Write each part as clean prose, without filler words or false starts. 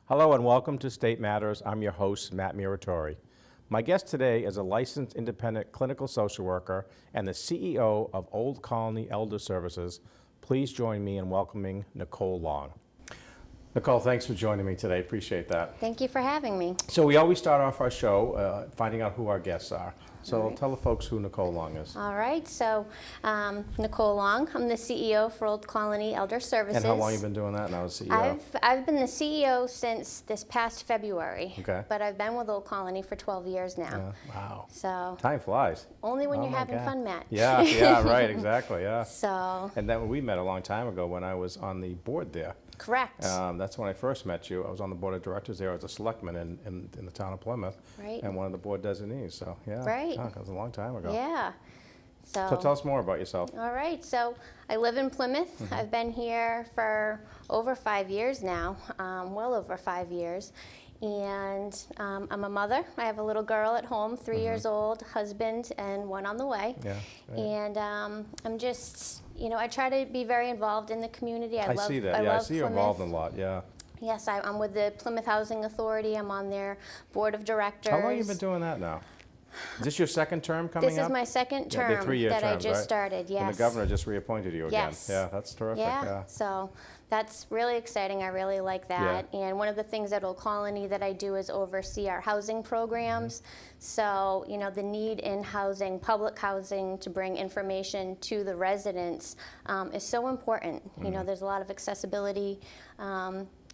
Hello and welcome to State Matters. I'm your host, Matt Muratore. My guest today is a licensed independent clinical social worker and the CEO of Old Colony Elder Services. Please join me in welcoming Nicole Long. Nicole, thanks for joining me today. Appreciate that. Thank you for having me. So we always start off our show finding out who our guests are. So Right. tell the folks who Nicole Long is. All right, so Nicole Long, I'm the CEO for Old Colony Elder Services. And how long have you been doing that now as CEO? I've been the CEO since this past February, Okay. but I've been with Old Colony for 12 years now. Wow. So Time flies. only when Oh you're my having God. fun, Matt. Yeah, right, exactly, yeah. So, And then we met a long time ago when I was on the board there. correct. That's when I first met you. I was on the board of directors there as a selectman in the town of Plymouth. Right. And one of the board designees, so yeah. Right. That was a long time ago. Yeah. So tell us more about yourself. All right, so I live in Plymouth. Mm-hmm. I've been here for over 5 years now, well over 5 years. And I'm a mother. I have a little girl at home, 3 years old, husband, and one on the way. Yeah, right. And I'm just, I try to be very involved in the community. I love, see that, I yeah, I love see you Plymouth. involved in a lot, yeah. Yes, I'm with the Plymouth Housing Authority. I'm on their board of directors. How long have you been doing that now? Is this your second term coming up? This is my second Yeah, they're term 3-year that I terms, just right? started, yes. And the governor just reappointed you again. Yes. Yeah, that's terrific, yeah. So that's really exciting. I really like that. And one of the things at Old Colony that I do is oversee our housing programs. So, the need in housing, public housing, to bring information to the residents is so important. There's a lot of accessibility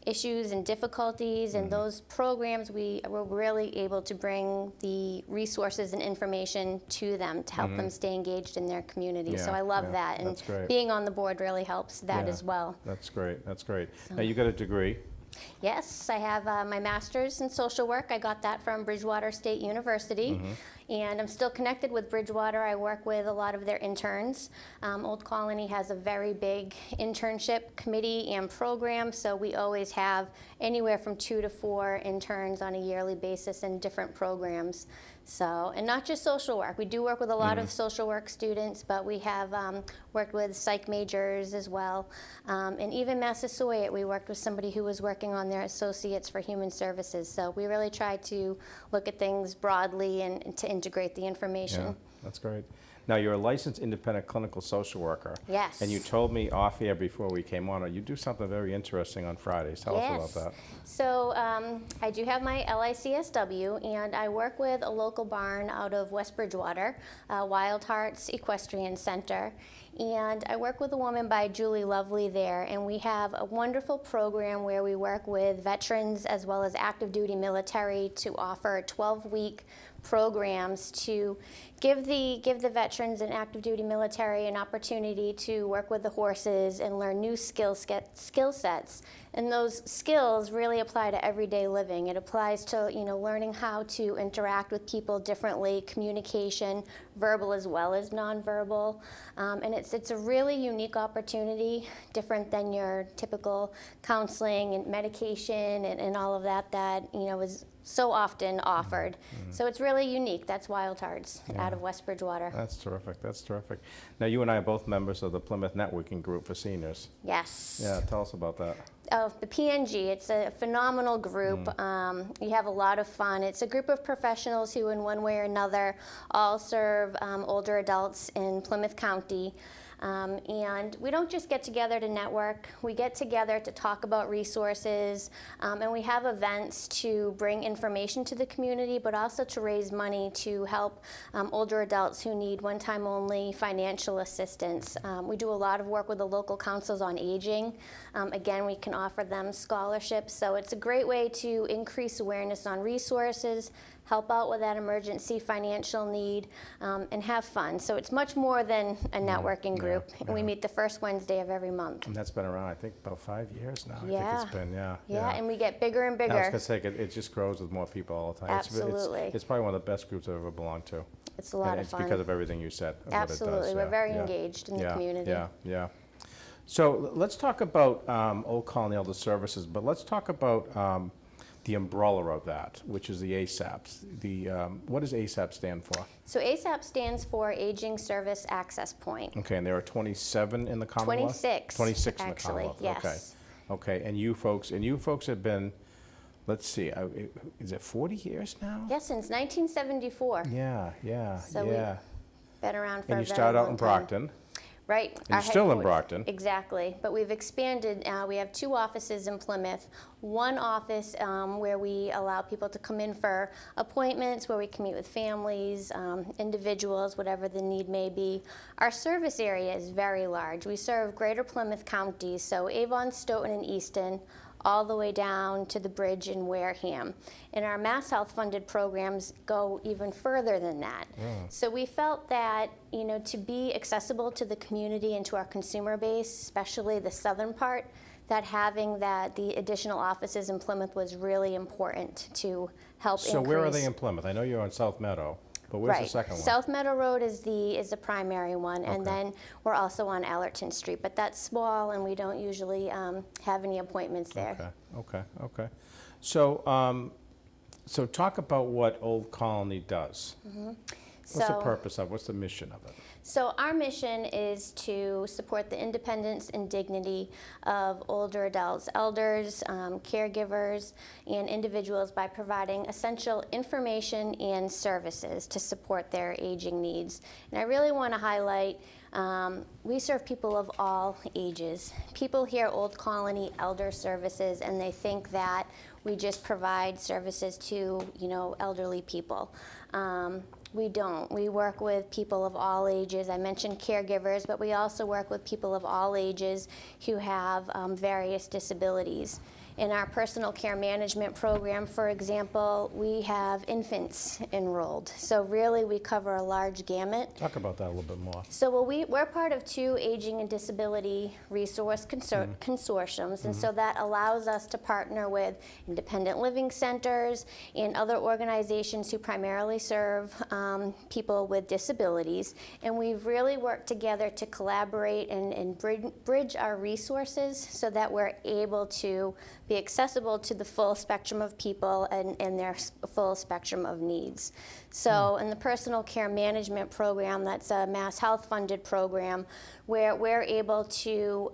issues and difficulties, and those programs, we're really able to bring the resources and information to them to help them stay engaged in their community. So I love that, and that's great. being on the board really helps that Yeah, as well. That's great, that's great. Now you got a degree. Yes, I have my master's in social work. I got that from Bridgewater State University, and I'm still connected with Bridgewater. I work with a lot of their interns. Old Colony has a very big internship committee and program, so we always have anywhere from 2 to 4 interns on a yearly basis in different programs. So, and not just social work. We do work with a lot of social work students, but we have worked with psych majors as well. And even Massasoit, we worked with somebody who was working on their associates for human services. So we really try to look at things broadly and to integrate the information. Yeah, that's great. Now, you're a licensed independent clinical social worker. Yes. And you told me off air before we came on, you do something very interesting on Fridays. Tell us about that. So I do have my LICSW, and I work with a local barn out of West Bridgewater, Wild Hearts Equestrian Center. And I work with a woman by Julie Lovely there, and we have a wonderful program where we work with veterans as well as active duty military to offer 12-week programs to give the veterans and active duty military an opportunity to work with the horses and learn new skill sets. And those skills really apply to everyday living. It applies to learning how to interact with people differently, communication, verbal as well as nonverbal. And it's a really unique opportunity, different than your typical counseling and medication and all of that is so often offered. So it's really unique. That's Wild Hearts out of West Bridgewater. That's terrific, that's terrific. Now, you and I are both members of the Plymouth Networking Group for Seniors. Yes. Yeah, tell us about that. Oh, the PNG, it's a phenomenal group. You have a lot of fun. It's a group of professionals who in one way or another all serve older adults in Plymouth County. And we don't just get together to network, we get together to talk about resources, and we have events to bring information to the community, but also to raise money to help older adults who need one-time only financial assistance. We do a lot of work with the local councils on aging. Again, we can offer them scholarships, so it's a great way to increase awareness on resources, help out with that emergency financial need, and have fun. So it's much more than a networking group. And we meet the first Wednesday of every month. And that's been around, I think, about 5 years now. Yeah. I think it's been, Yeah, and we get bigger and bigger. I was going to say, it just grows with more people all the time. Absolutely. It's probably one of the best groups I've ever belonged to. It's a lot of fun. It's because of everything you said. Of Absolutely. What it does. We're very engaged in the community. Yeah. So let's talk about Old Colony Elder Services, but let's talk about the umbrella of that, which is the ASAPs. What does ASAP stand for? So ASAP stands for Aging Service Access Point. Okay, and there are 27 in the Commonwealth? 26. 26 in the actually, Commonwealth. yes. Okay. And you folks have been let's see, is it 40 years now? Yes, since 1974. Yeah, yeah, So yeah. we've been around for And a you very start out long in time. Brockton. Right. And you're still in headquarters. Brockton. Exactly. But we've expanded. We have 2 offices in Plymouth. One office where we allow people to come in for appointments, where we can meet with families, individuals, whatever the need may be. Our service area is very large. We serve Greater Plymouth County, so Avon, Stoughton, and Easton, all the way down to the bridge in Wareham. And our Mass Health funded programs go even further than that. So we felt that, to be accessible to the community and to our consumer base, especially the southern part, that having the additional offices in Plymouth was really important to help increase. So where are they in Plymouth? I know you're on South Meadow, but where's the second one? South Meadow Road is the primary one, and Okay. then we're also on Allerton Street, but that's small, and we don't usually have any appointments there. Okay. So, so talk about what Old Colony does. What's the purpose of it? What's the mission of it? So our mission is to support the independence and dignity of older adults, elders, caregivers, and individuals by providing essential information and services to support their aging needs. And I really want to highlight we serve people of all ages. People hear Old Colony Elder Services and they think that we just provide services to, elderly people. We don't. We work with people of all ages. I mentioned caregivers, but we also work with people of all ages who have various disabilities. In our personal care management program, for example, we have infants enrolled. So really, we cover a large gamut. Talk about that a little bit more. So we're part of 2 aging and disability resource consortiums, and so that allows us to partner with independent living centers and other organizations who primarily serve people with disabilities. And we've really worked together to collaborate and bridge our resources so that we're able to be accessible to the full spectrum of people and their full spectrum of needs. So in the personal care management program, that's a Mass Health funded program where we're able to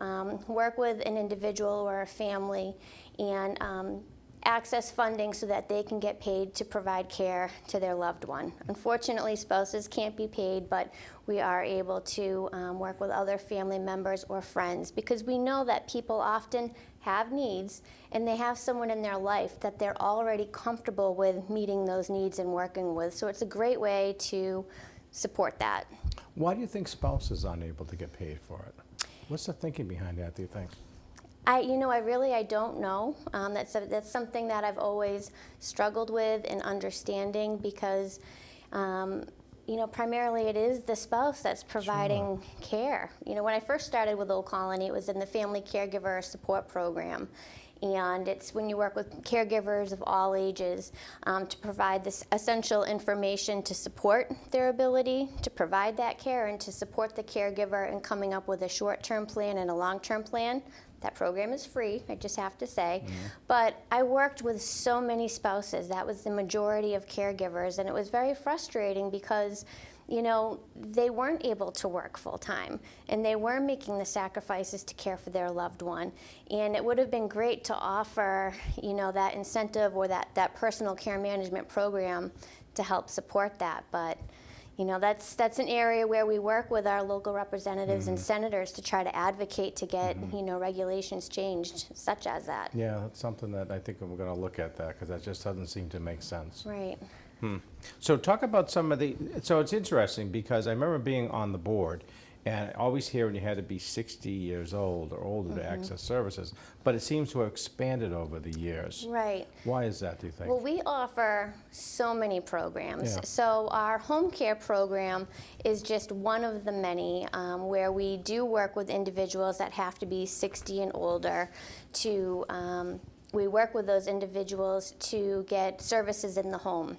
work with an individual or a family and access funding so that they can get paid to provide care to their loved one. Unfortunately, spouses can't be paid, but we are able to work with other family members or friends because we know that people often have needs and they have someone in their life that they're already comfortable with meeting those needs and working with. So it's a great way to support that. Why do you think spouses aren't able to get paid for it? What's the thinking behind that, do you think? I don't know. That's something that I've always struggled with in understanding because, primarily it is the spouse that's providing care. When I first started with Old Colony, it was in the Family Caregiver Support Program. And it's when you work with caregivers of all ages to provide this essential information to support their ability to provide that care and to support the caregiver in coming up with a short-term plan and a long-term plan. That program is free, I just have to say. But I worked with so many spouses. That was the majority of caregivers. And it was very frustrating because they weren't able to work full-time, and they were making the sacrifices to care for their loved one. And it would have been great to offer, that incentive or that personal care management program to help support that. But, that's an area where we work with our local representatives and senators to try to advocate to get, regulations changed, such as that. Yeah, that's something that I think we're going to look at that because that just doesn't seem to make sense. Right. So talk about some of so it's interesting because I remember being on the board and always hearing you had to be 60 years old or older to access services, but it seems to have expanded over the years. Right. Why is that, do you think? Well, we offer so many programs. Yeah. So our home care program is just one of the many where we do work with individuals that have to be 60 and older to, we work with those individuals to get services in the home.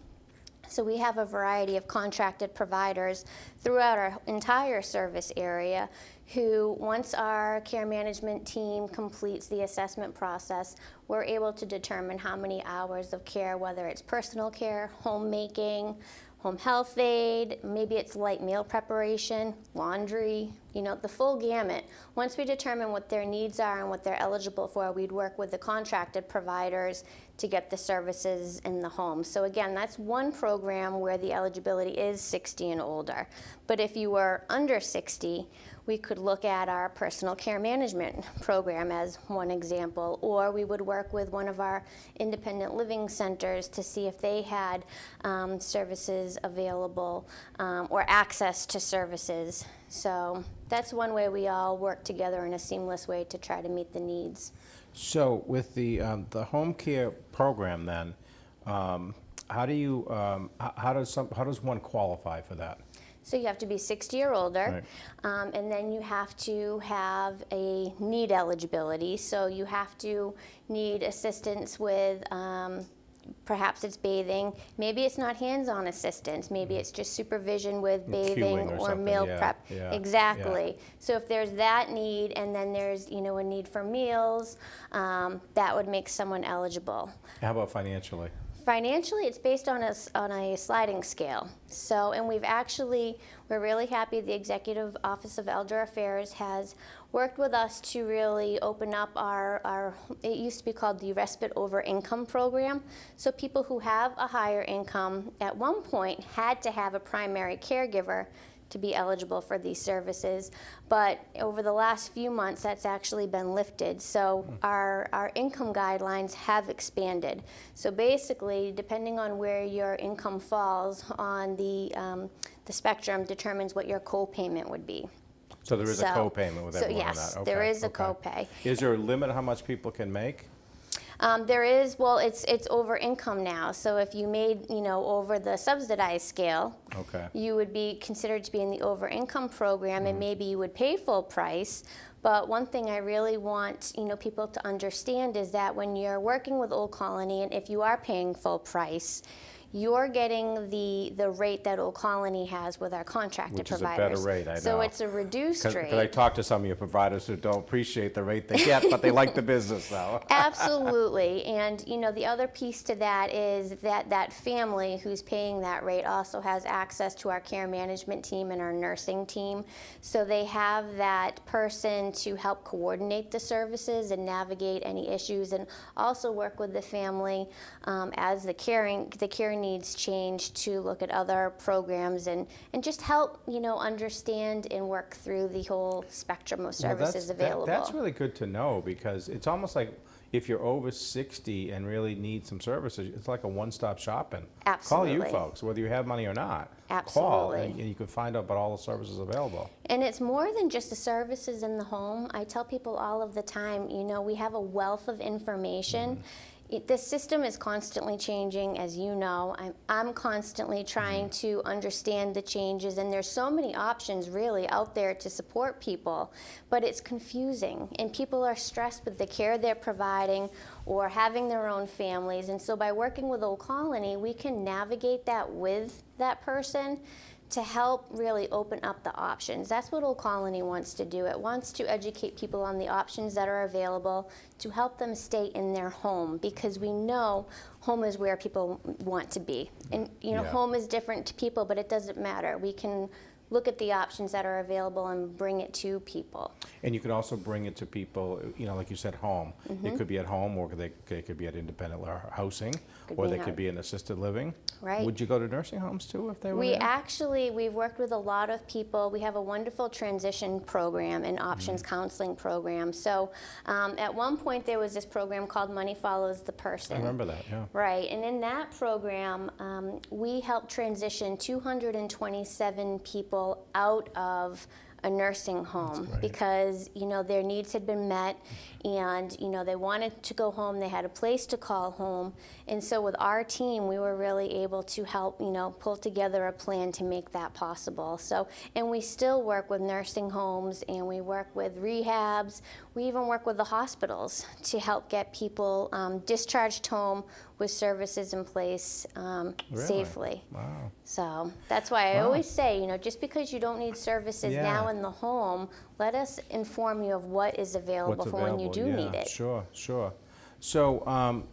So we have a variety of contracted providers throughout our entire service area who, once our care management team completes the assessment process, we're able to determine how many hours of care, whether it's personal care, homemaking, home health aide, maybe it's light meal preparation, laundry, the full gamut. Once we determine what their needs are and what they're eligible for, we'd work with the contracted providers to get the services in the home. So again, that's one program where the eligibility is 60 and older. But if you were under 60, we could look at our personal care management program as one example, or we would work with one of our independent living centers to see if they had services available or access to services. So that's one way we all work together in a seamless way to try to meet the needs. So with the home care program, then, how does one qualify for that? So you have to be 60 or older, Right. and then you have to have a need eligibility. So you have to need assistance with, perhaps it's bathing. Maybe it's not hands-on assistance. Maybe it's just supervision with bathing Queuing or or something, meal yeah, prep. yeah, Exactly. So if there's that need, and then there's a need for meals, that would make someone eligible. How about financially? Financially, it's based on a sliding scale. So, and we're really happy the Executive Office of Elder Affairs has worked with us to really open up it used to be called the Respite Over Income Program. So people who have a higher income at one point had to have a primary caregiver to be eligible for these services. But over the last few months, that's actually been lifted. So our income guidelines have expanded. So basically, depending on where your income falls on the spectrum determines what your co-payment would be. So there is a co-payment with everyone on that? Yes, Okay, there is a okay. co-pay. Is there a limit on how much people can make? There is, well, it's over income now. So if you made, over the subsidized scale, Okay. you would be considered to be in the over income program, and maybe you would pay full price. But one thing I really want, people to understand is that when you're working with Old Colony, and if you are paying full price, you're getting the rate that Old Colony has with our contracted providers. Which is a better rate, I know. So it's a reduced rate. Because I talk to some of your providers who don't appreciate the rate they get, but they like the business, though. Absolutely. And, the other piece to that is that family who's paying that rate also has access to our care management team and our nursing team. So they have that person to help coordinate the services and navigate any issues, and also work with the family as the care needs change, to look at other programs and just help, understand and work through the whole spectrum of services available. That's really good to know, because it's almost like if you're over 60 and really need some services, it's like a one-stop shopping. Absolutely. Call you folks, whether you have money or not. Absolutely. Call, and you can find out about all the services available. And it's more than just the services in the home. I tell people all of the time, we have a wealth of information. This system is constantly changing, as you know. I'm constantly trying to understand the changes, and there's so many options really out there to support people, but it's confusing, and people are stressed with the care they're providing or having their own families. And so by working with Old Colony, we can navigate that with that person to help really open up the options. That's what Old Colony wants to do. It wants to educate people on the options that are available to help them stay in their home, because we know home is where people want to be. And home is different to people, but it doesn't matter. We can look at the options that are available and bring it to people. And you can also bring it to people, like you said, home. It could be at home, or they could be at independent housing, or they could be in assisted living. Right. Would you go to nursing homes too if they were there? We've worked with a lot of people. We have a wonderful transition program and options counseling program. So at one point there was this program called Money Follows the Person. I remember that, yeah. Right, and in that program, we helped transition 227 people out of a nursing home because their needs had been met, and they wanted to go home. They had a place to call home, and so with our team, we were really able to help pull together a plan to make that possible. So, and we still work with nursing homes, and we work with rehabs. We even work with the hospitals to help get people discharged home with services in place safely. Wow. So that's why I always say, just because you don't need services now in the home, let us inform you of what is available for when you do need it. Sure, sure. So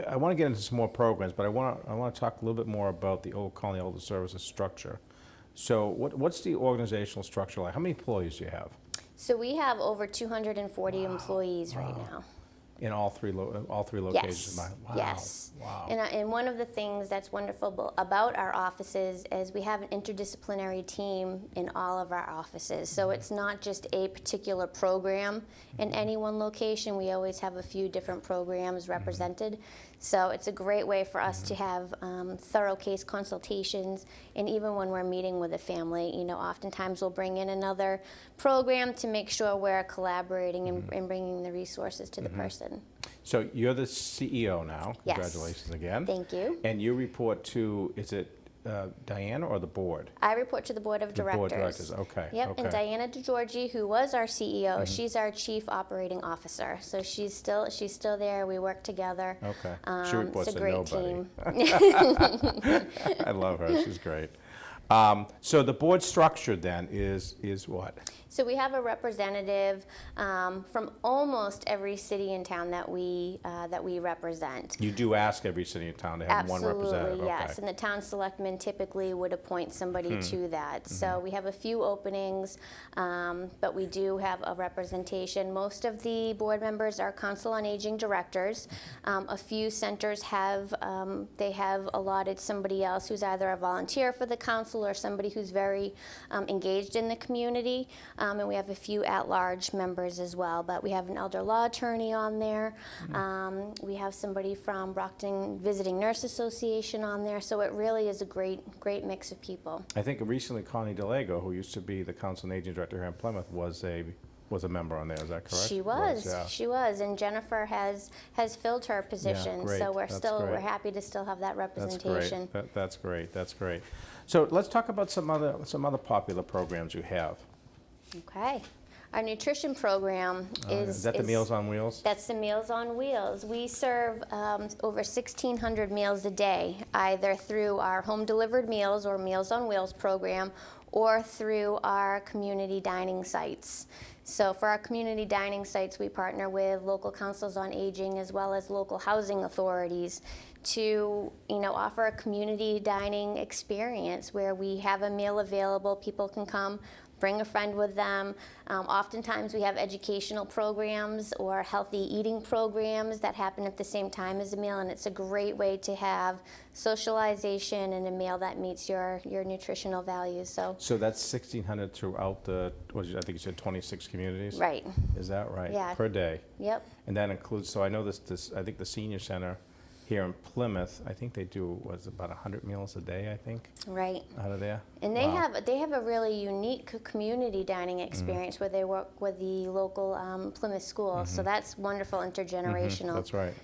I want to get into some more programs, but I want to talk a little bit more about the Old Colony Elder Services structure. So what's the organizational structure like? How many employees do you have? So we have over 240 employees right now. In all three locations? Yes. Wow. Yes. Wow. And one of the things that's wonderful about our offices is we have an interdisciplinary team in all of our offices. So it's not just a particular program in any one location. We always have a few different programs represented. So it's a great way for us to have thorough case consultations, and even when we're meeting with a family, oftentimes we'll bring in another program to make sure we're collaborating and bringing the resources to the person. So you're the CEO now. Yes. Congratulations again. Thank you. And you report to, is it Diana or the board? I report to the board of directors. Board of directors, okay. Yep, okay. and Diana DeGiorgi, who was our CEO, she's our chief operating officer. So she's still there. We work together. Okay. She reports it's a to great nobody. team. I love her. She's great. So the board structure then is what? So we have a representative from almost every city and town that we represent. You do ask every city and town to have one representative? Absolutely, yes. Okay. And the town selectmen typically would appoint somebody to that. So we have a few openings, but we do have a representation. Most of the board members are Council on Aging directors. A few centers have allotted somebody else who's either a volunteer for the council or somebody who's very engaged in the community. And we have a few at-large members as well. But we have an elder law attorney on there. We have somebody from Brockton Visiting Nurse Association on there. So it really is a great mix of people. I think recently Connie DeLago, who used to be the Council on Aging Director here in Plymouth, was a member on there. Is that correct? She was. Yeah. She was. And Jennifer has filled her position. great. So we're That's great. we're happy to still have that representation. That's great. That's great. So let's talk about some other popular programs you have. Okay. Our nutrition program Is that the Meals on Wheels? That's the Meals on Wheels. We serve over 1,600 meals a day, either through our home delivered meals or Meals on Wheels program, or through our community dining sites. So for our community dining sites, we partner with local councils on aging as well as local housing authorities to offer a community dining experience where we have a meal available. People can come, bring a friend with them. Oftentimes we have educational programs or healthy eating programs that happen at the same time as a meal, and it's a great way to have socialization and a meal that meets your nutritional values. So that's 1,600 throughout I think you said 26 communities? Right. Is that right? Yeah. Per day? Yep. And that includes, so I know I think the senior center here in Plymouth, I think they do, about 100 meals a day, I think, Right. out of there? And they have a really unique community dining experience where they work with the local Plymouth schools. So that's wonderful intergenerational. That's right.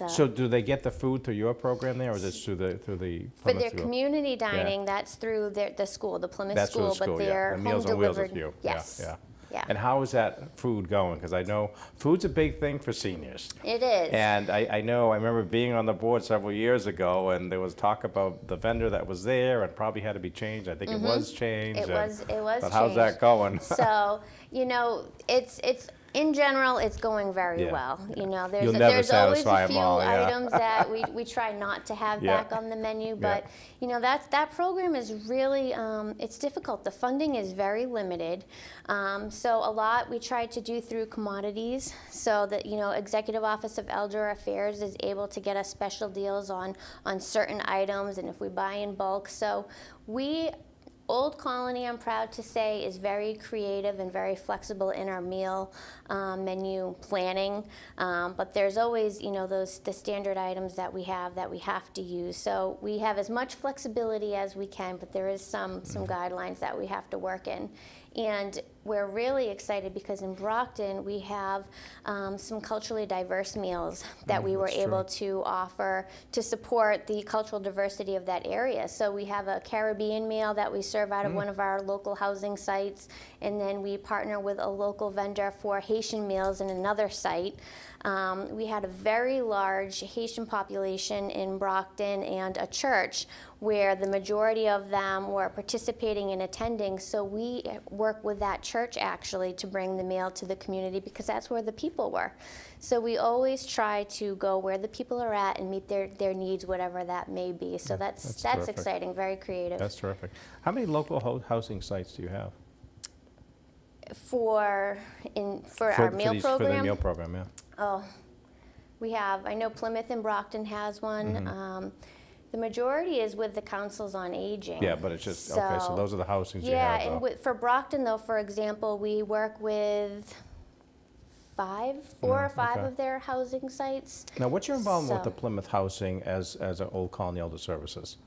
So do they get the food through your program there, or is this through the For Plymouth their school? community dining, that's through the school, the Plymouth That's school, through the school, but yeah. they're The home Meals on Wheels delivered. is you. Yes. Yeah. Yeah. And how is that food going? Because I know food's a big thing for seniors. It is. And I remember being on the board several years ago, and there was talk about the vendor that was there and probably had to be changed. I think it was changed. It was But how's that going? So, it's in general, it's going very Yeah. well. You'll There's never always satisfy a 'em few all, yeah. items that we try not to have Yeah. back on the menu, but that program is really it's difficult. The funding is very limited, so a lot we try to do through commodities, so that Executive Office of Elder Affairs is able to get us special deals on certain items, and if we buy in bulk, so Old Colony, I'm proud to say, is very creative and very flexible in our meal menu planning, but there's always, the standard items that we have to use. So we have as much flexibility as we can, but there is some guidelines that we have to work in. And we're really excited because in Brockton we have some culturally diverse meals that we were able to offer to support the cultural diversity of that area. So we have a Caribbean meal that we serve out of one of our local housing sites, and then we partner with a local vendor for Haitian meals in another site. We had a very large Haitian population in Brockton and a church where the majority of them were participating and attending. So we work with that church actually to bring the mail to the community because that's where the people were. So we always try to go where the people are at and meet their needs, whatever that may be. So that's terrific. exciting, very creative. That's terrific. How many local housing sites do you have? For our meal program? For the meal program, yeah. Oh, we have, I know Plymouth and Brockton has one. The majority is with the councils on aging. Yeah, but it's just, okay, so those are the housings you Yeah, have, and though. for Brockton though, for example, we work with four or five okay. of their housing sites. Now, what's your involvement with So- the Plymouth Housing as an Old Colony Elder Services?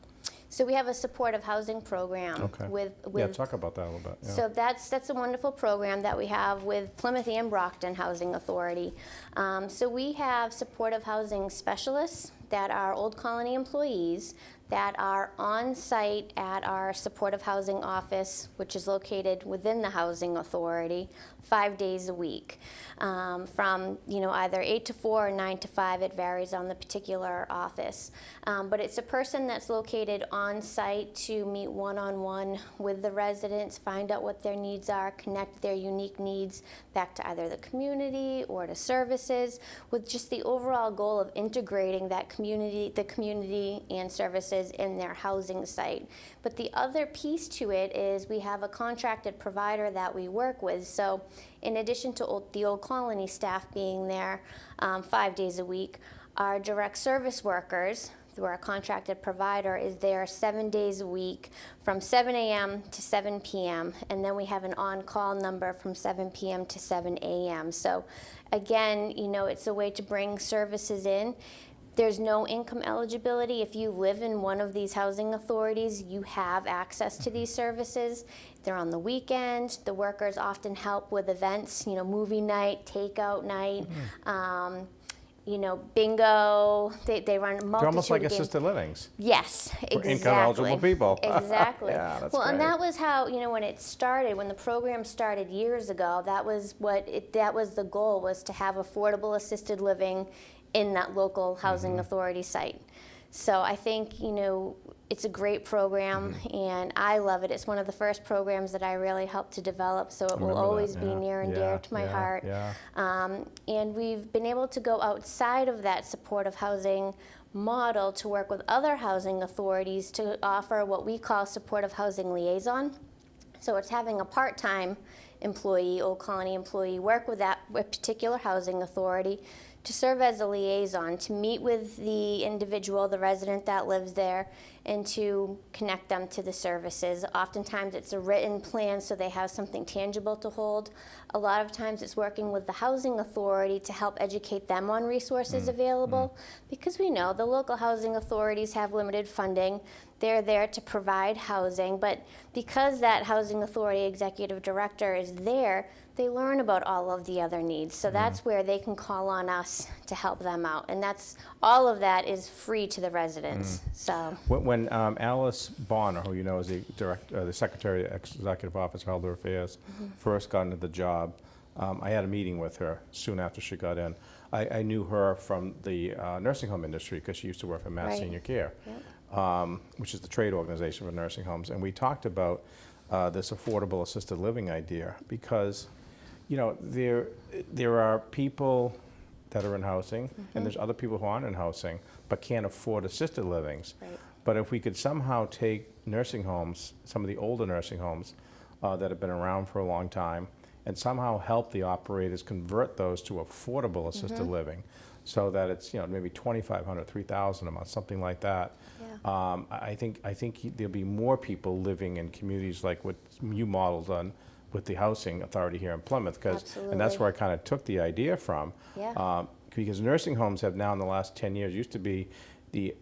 So we have a supportive housing program Okay. with Yeah, talk about that a little bit. Yeah. So that's a wonderful program that we have with Plymouth and Brockton Housing Authority. So we have supportive housing specialists that are Old Colony employees that are on site at our supportive housing office, which is located within the housing authority, 5 days a week. From either 8 to 4 or 9 to 5, it varies on the particular office. But it's a person that's located on site to meet one-on-one with the residents, find out what their needs are, connect their unique needs back to either the community or to services, with just the overall goal of integrating the community and services in their housing site. But the other piece to it is we have a contracted provider that we work with. So in addition to the Old Colony staff being there 5 days a week, our direct service workers through our contracted provider is there 7 days a week from 7 a.m. to 7 p.m. And then we have an on-call number from 7 p.m. to 7 a.m. So again, it's a way to bring services in. There's no income eligibility. If you live in one of these housing authorities, you have access to these services. They're on the weekend. The workers often help with events, movie night, takeout night, bingo. They run a multitude They're almost like of games. assisted livings. Yes, exactly. For income-eligible people. Exactly. Yeah, that's well, and great. that was how, when it started, when the program started years ago, that was the goal, was to have affordable assisted living in that local housing authority site. So I think, it's a great program, and I love it. It's one of the first programs that I really helped to develop, so it will always be near and dear to my heart. Yeah. And we've been able to go outside of that supportive housing model to work with other housing authorities to offer what we call supportive housing liaison. So it's having a part-time employee, Old Colony employee, work with that particular housing authority to serve as a liaison, to meet with the individual, the resident that lives there, and to connect them to the services. Oftentimes it's a written plan so they have something tangible to hold. A lot of times it's working with the housing authority to help educate them on resources available, because we know the local housing authorities have limited funding. They're there to provide housing, but because that housing authority executive director is there, they learn about all of the other needs. So that's where they can call on us to help them out. And all of that is free to the residents. So When Alice Bonner, who you know is the Secretary of Executive Office of Elder Affairs, first got into the job, I had a meeting with her soon after she got in. I knew her from the nursing home industry because she used to work for Mass Right. Senior Care, Yep. which is the trade organization for nursing homes. And we talked about this affordable assisted living idea because, there are people that are in housing, and there's other people who aren't in housing but can't afford assisted livings. Right. But if we could somehow take nursing homes, some of the older nursing homes that have been around for a long time, and somehow help the operators convert those to affordable assisted living, so that it's maybe $2,500, $3,000 a month, something like that. Yeah. I think there'll be more people living in communities like what you modeled on with the housing authority here in Plymouth, and that's Absolutely. where I kind of took the idea from. Yeah. Because nursing homes have now in the last 10 years, used to be the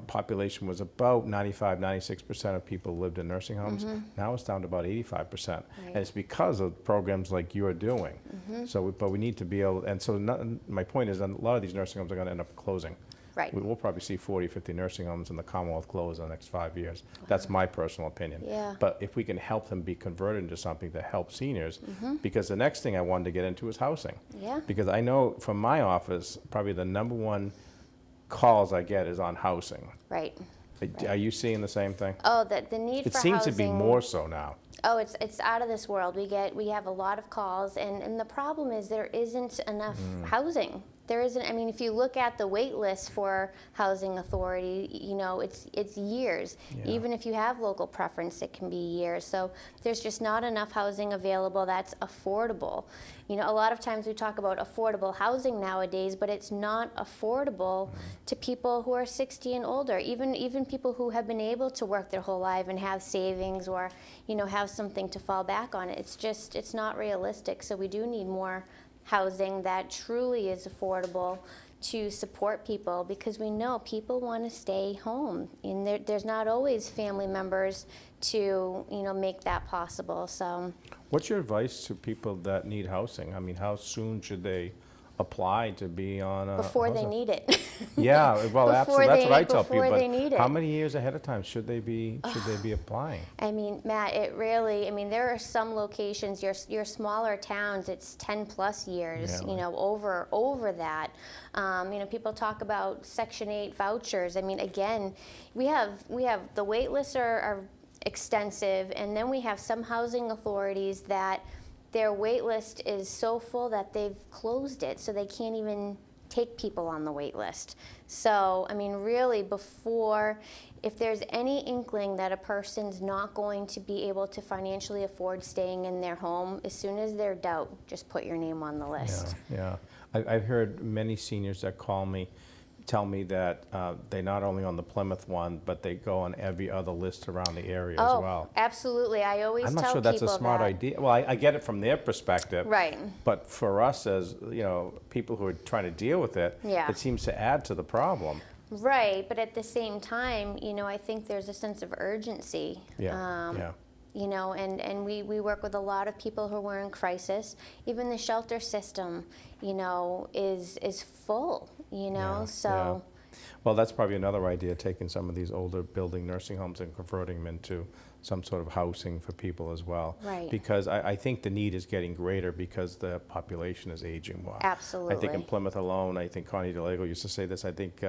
population was about 95, 96% of people lived in nursing homes. Now it's down to about 85%. And it's because of programs like you're doing. But we need to be able, and so my point is a lot of these nursing homes are going to end up closing. Right. We will probably see 40, 50 nursing homes in the Commonwealth close in the next 5 years. That's my personal opinion. Yeah. But if we can help them be converted into something to help seniors, because the next thing I wanted to get into is housing. Yeah. Because I know from my office, probably the #1 calls I get is on housing. Right. Are you seeing the same thing? Oh, the need It for seems housing. to be more so now. Oh, it's out of this world. We have a lot of calls, and the problem is there isn't enough housing. There isn't. I mean, if you look at the wait list for housing authority, you know, it's years. Yeah. Even if you have local preference, it can be years. So there's just not enough housing available that's affordable. You know, a lot of times we talk about affordable housing nowadays, but it's not affordable to people who are 60 and older. Even people who have been able to work their whole life and have savings, or, you know, have something to fall back on. It's not realistic. So we do need more housing that truly is affordable to support people, because we know people want to stay home, and there's not always family members to, you know, make that possible. So What's your advice to people that need housing? I mean, how soon should they apply to be on a before they housing? need it. Yeah, well, absolutely. That's what I tell people. Before they But need it. how many years ahead of time should they be applying? I mean, Matt, it really, I mean, there are some locations, your smaller towns, it's 10 plus years, Yeah, you know, over that. You know, people talk about Section 8 vouchers. I mean, again, we have the wait lists are extensive, and then we have some housing authorities that their wait list is so full that they've closed it, so they can't even take people on the wait list. So, I mean, really, if there's any inkling that a person's not going to be able to financially afford staying in their home, as soon as there's doubt, just put your name on the list. Yeah. I've heard many seniors that call me tell me that they not only on the Plymouth one, but they go on every other list around the area as well. Absolutely. I always I'm tell not sure people that's a smart that. idea. Well, I get it from their perspective. Right. But for us as, you know, people who are trying to deal with it, Yeah. it seems to add to the problem. Right, but at the same time, you know, I think there's a sense of urgency. Yeah. You know, and we work with a lot of people who are in crisis. Even the shelter system, you know, is full, you know, Yeah, so. Well, that's probably another idea, taking some of these older building nursing homes and converting them into some sort of housing for people as well. Right. Because I think the need is getting greater because the population is aging well. Absolutely. I think in Plymouth alone, I think Connie DeLago used to say this, I think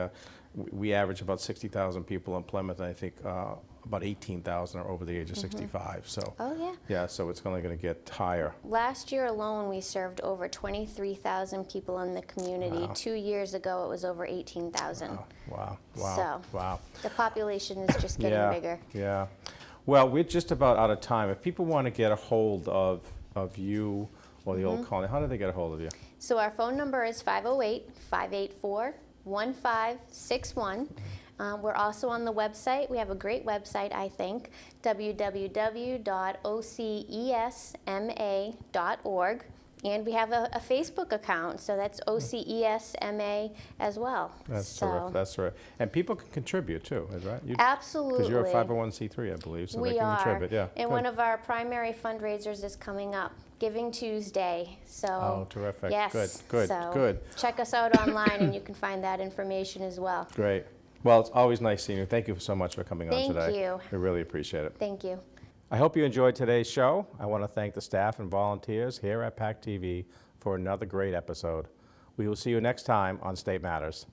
we average about 60,000 people in Plymouth, and I think about 18,000 are over the age of 65. So Oh, yeah. yeah, so it's only going to get higher. Last year alone, we served over 23,000 people in the community. Wow. 2 years ago, it was over 18,000. Wow. So, Wow. the population is just getting bigger. Yeah. Well, we're just about out of time. If people want to get a hold of you or the Old Colony, how do they get a hold of you? So our phone number is 508-584-1561. We're also on the website. We have a great website, I think, www.ocesma.org. And we have a Facebook account, so that's OCESMA as well. That's terrific. That's right. And people can contribute too, is that right? Absolutely. Because you're a 501c3, I believe, so they We can are. contribute. Yeah. And good. one of our primary fundraisers is coming up, Giving Tuesday. So Oh, terrific. Yes. Good. So Good. check us out online, and you can find that information as well. Great. Well, it's always nice seeing you. Thank you so much for coming on today. Thank you. We really appreciate it. Thank you. I hope you enjoyed today's show. I want to thank the staff and volunteers here at PAC TV for another great episode. We will see you next time on State Matters.